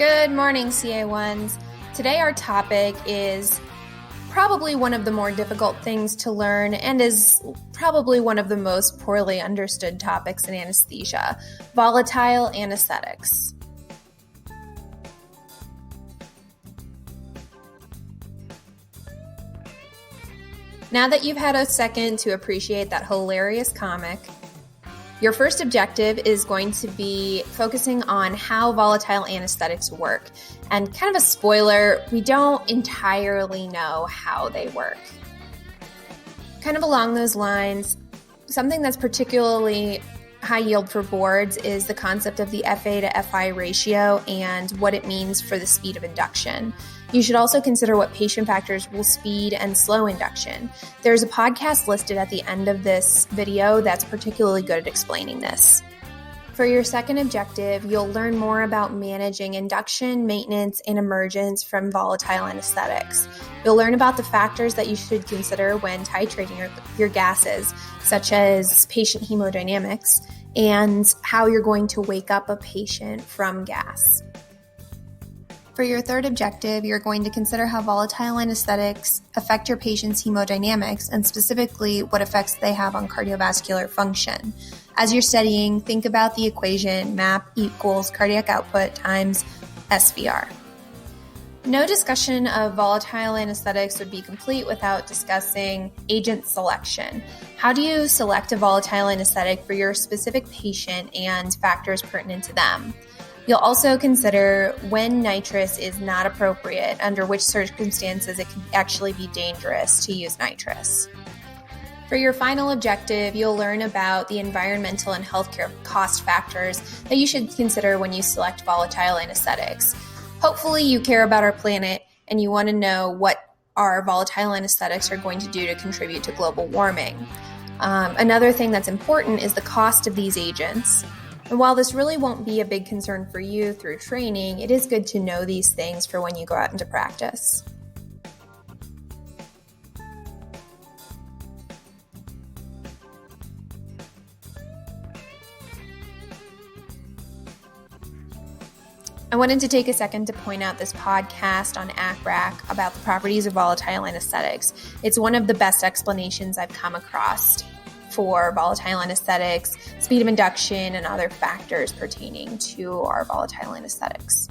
Good morning, CA1s. Today our topic is probably one of the more difficult things to learn and is probably one of the most poorly understood topics in anesthesia, volatile anesthetics. Now that you've had a second to appreciate that hilarious comic, your first objective is going to be focusing on how volatile anesthetics work. And kind of a spoiler, we don't entirely know how they work. Kind of along those lines, something that's particularly high yield for boards is the concept of the FA to FI ratio and what it means for the speed of induction. You should also consider what patient factors will speed and slow induction. There's a podcast listed at the end of this video that's particularly good at explaining this. For your second objective, you'll learn more about managing induction, maintenance, and emergence from volatile anesthetics. You'll learn about the factors that you should consider when titrating your gases, such as patient hemodynamics, and how you're going to wake up a patient from gas. For your third objective, you're going to consider how volatile anesthetics affect your patient's hemodynamics and specifically what effects they have on cardiovascular function. As you're studying, think about the equation MAP equals cardiac output times SVR. No discussion of volatile anesthetics would be complete without discussing agent selection. How do you select a volatile anesthetic for your specific patient and factors pertinent to them? You'll also consider when nitrous is not appropriate, under which circumstances it can actually be dangerous to use nitrous. For your final objective, you'll learn about the environmental and healthcare cost factors that you should consider when you select volatile anesthetics. Hopefully you care about our planet and you want to know what our volatile anesthetics are going to do to contribute to global warming. Another thing that's important is the cost of these agents. And while this really won't be a big concern for you through training, it is good to know these things for when you go out into practice. I wanted to take a second to point out this podcast on ACRAC about the properties of volatile anesthetics. It's one of the best explanations I've come across for volatile anesthetics, speed of induction, and other factors pertaining to our volatile anesthetics.